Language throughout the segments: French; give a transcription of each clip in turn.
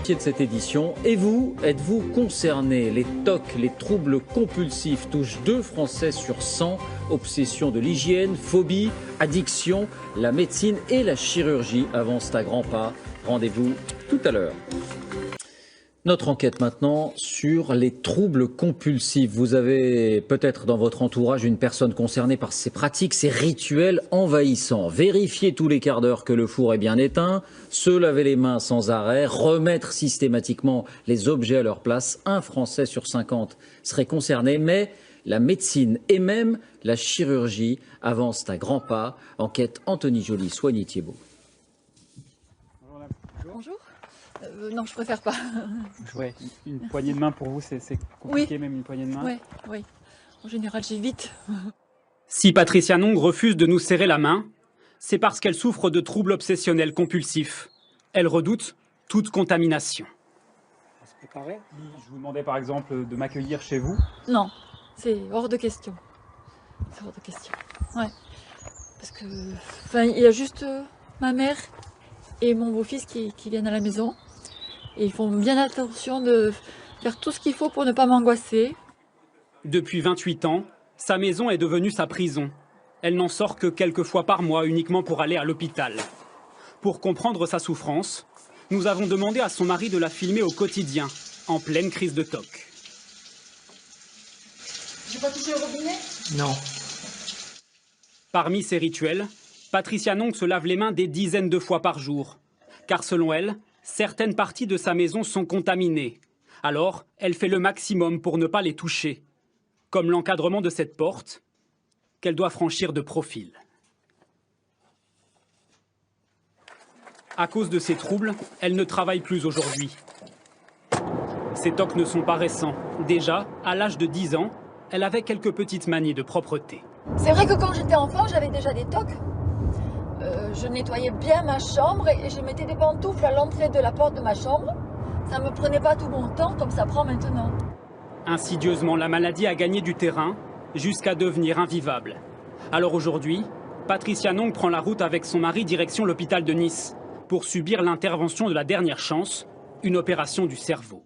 De cette édition. Et vous, êtes-vous concerné? Les TOC, les troubles compulsifs, touchent 2 Français sur 100. Obsession de l'hygiène, phobie, addiction, la médecine et la chirurgie avancent à grands pas. Rendez-vous tout à l'heure. Notre enquête maintenant sur les troubles compulsifs. Vous avez peut-être dans votre entourage une personne concernée par ces pratiques, ces rituels envahissants. Vérifier tous les quarts d'heure que le four est bien éteint, se laver les mains sans arrêt, remettre systématiquement les objets à leur place. 1 Français sur 50 serait concerné, mais la médecine et même la chirurgie avancent à grands pas. Enquête Anthony Joly, Soigny Thiebaud. Bonjour. Non, je préfère pas. Ouais, une poignée de main pour vous, c'est compliqué, oui. Même une poignée de main. Oui. En général, j'évite. Si Patricia Nong refuse de nous serrer la main, c'est parce qu'elle souffre de troubles obsessionnels compulsifs. Elle redoute toute contamination. On va se préparer. Je vous demandais par exemple de m'accueillir chez vous. Non, c'est hors de question. C'est hors de question. Ouais. Parce que, il y a juste ma mère et mon beau-fils qui viennent à la maison. Et ils font bien attention de faire tout ce qu'il faut pour ne pas m'angoisser. Depuis 28 ans, sa maison est devenue sa prison. Elle n'en sort que quelques fois par mois, uniquement pour aller à l'hôpital. Pour comprendre sa souffrance, nous avons demandé à son mari de la filmer au quotidien, en pleine crise de TOC. J'ai pas touché au robinet ? Non. Parmi ses rituels, Patricia Nong se lave les mains des dizaines de fois par jour. Car selon elle, certaines parties de sa maison sont contaminées. Alors, elle fait le maximum pour ne pas les toucher. Comme l'encadrement de cette porte, qu'elle doit franchir de profil. À cause de ces troubles, elle ne travaille plus aujourd'hui. Ces TOC ne sont pas récents. Déjà, à l'âge de 10 ans, elle avait quelques petites manies de propreté. C'est vrai que quand j'étais enfant, j'avais déjà des TOC. Je nettoyais bien ma chambre et je mettais des pantoufles à l'entrée de la porte de ma chambre. Ça ne me prenait pas tout mon temps comme ça prend maintenant. Insidieusement, la maladie a gagné du terrain jusqu'à devenir invivable. Alors aujourd'hui, Patricia Nong prend la route avec son mari direction l'hôpital de Nice pour subir l'intervention de la dernière chance, une opération du cerveau.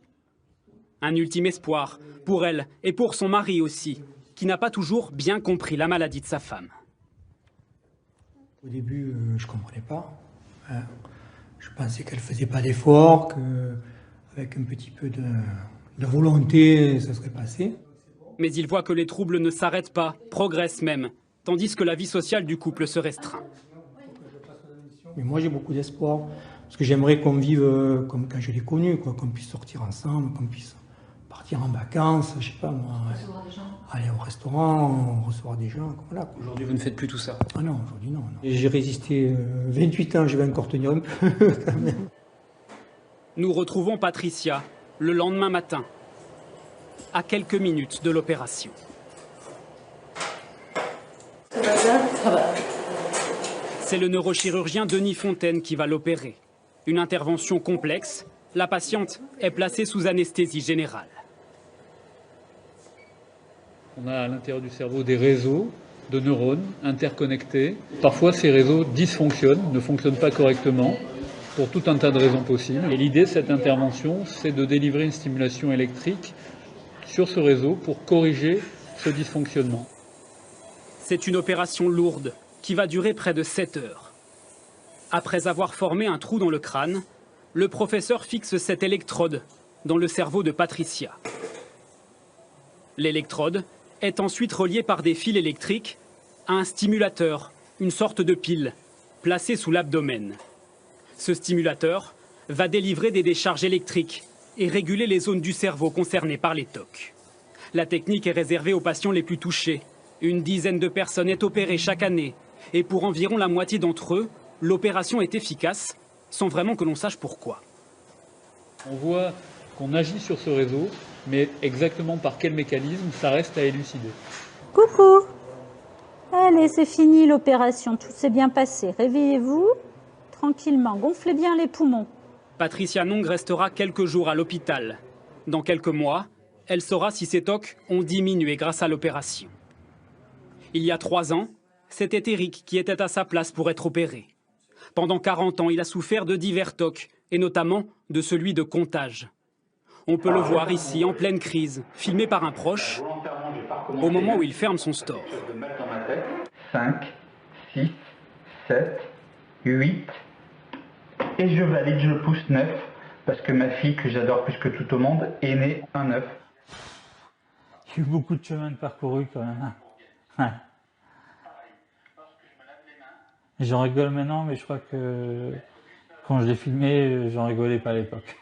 Un ultime espoir pour elle et pour son mari aussi, qui n'a pas toujours bien compris la maladie de sa femme. Au début, je ne comprenais pas. Je pensais qu'elle ne faisait pas d'efforts, qu'avec un petit peu de volonté, ça serait passé. Mais il voit que les troubles ne s'arrêtent pas, progressent même, tandis que la vie sociale du couple se restreint. Mais moi, j'ai beaucoup d'espoir, parce que j'aimerais qu'on vive comme quand je l'ai connu, qu'on puisse sortir ensemble, qu'on puisse partir en vacances, je sais pas moi, aller au restaurant, recevoir des gens, voilà. Aujourd'hui, vous ne faites plus tout ça? Ah non, aujourd'hui non. J'ai résisté 28 ans, je vais encore tenir un peu quand même. Nous retrouvons Patricia le lendemain matin, à quelques minutes de l'opération. Ça va bien ? Ça va. C'est le neurochirurgien Denis Fontaine qui va l'opérer. Une intervention complexe, la patiente est placée sous anesthésie générale. On a à l'intérieur du cerveau des réseaux de neurones interconnectés. Parfois, ces réseaux dysfonctionnent, ne fonctionnent pas correctement, pour tout un tas de raisons possibles. Et l'idée de cette intervention, c'est de délivrer une stimulation électrique sur ce réseau pour corriger ce dysfonctionnement. C'est une opération lourde qui va durer près de 7 heures. Après avoir formé un trou dans le crâne, le professeur fixe cette électrode dans le cerveau de Patricia. L'électrode est ensuite reliée par des fils électriques à un stimulateur, une sorte de pile, placée sous l'abdomen. Ce stimulateur va délivrer des décharges électriques et réguler les zones du cerveau concernées par les TOC. La technique est réservée aux patients les plus touchés. Une dizaine de personnes est opérée chaque année. Et pour environ la moitié d'entre eux, l'opération est efficace, sans vraiment que l'on sache pourquoi. On voit qu'on agit sur ce réseau, mais exactement par quel mécanisme, ça reste à élucider. Coucou! Allez, c'est fini l'opération, tout s'est bien passé. Réveillez-vous tranquillement, gonflez bien les poumons. Patricia Nong restera quelques jours à l'hôpital. Dans quelques mois, elle saura si ses TOC ont diminué grâce à l'opération. Il y a 3 ans, c'était Eric qui était à sa place pour être opéré. Pendant 40 ans, il a souffert de divers TOC, et notamment de celui de comptage. On peut le voir ici, en pleine crise, filmé par un proche, au moment où il ferme son store. 5, 6, 7, 8, et je valide, je pousse 9, parce que ma fille, que j'adore plus que tout au monde, est née un 9. Il y a eu beaucoup de chemin de parcouru quand même. Ouais. J'en rigole maintenant, mais je crois que quand je l'ai filmé, j'en rigolais pas à l'époque.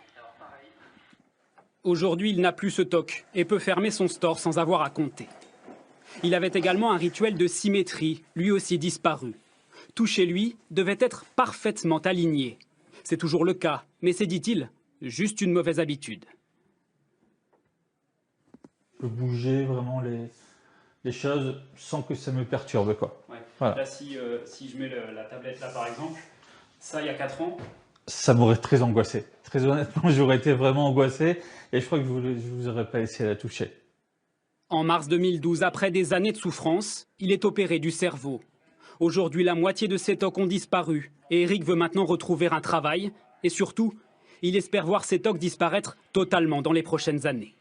Aujourd'hui, il n'a plus ce toc et peut fermer son store sans avoir à compter. Il avait également un rituel de symétrie, lui aussi disparu. Tout chez lui devait être parfaitement aligné. C'est toujours le cas, mais c'est, dit-il, juste une mauvaise habitude. Je peux bouger vraiment les choses sans que ça me perturbe, quoi. Ouais. Voilà. Là, si je mets la tablette là, par exemple, ça, il y a 4 ans. Ça m'aurait très angoissé. Très honnêtement, j'aurais été vraiment angoissé et je crois que je vous aurais pas essayé de la toucher. En mars 2012, après des années de souffrance, il est opéré du cerveau. Aujourd'hui, la moitié de ses tocs ont disparu et Eric veut maintenant retrouver un travail et surtout, il espère voir ses tocs disparaître totalement dans les prochaines années.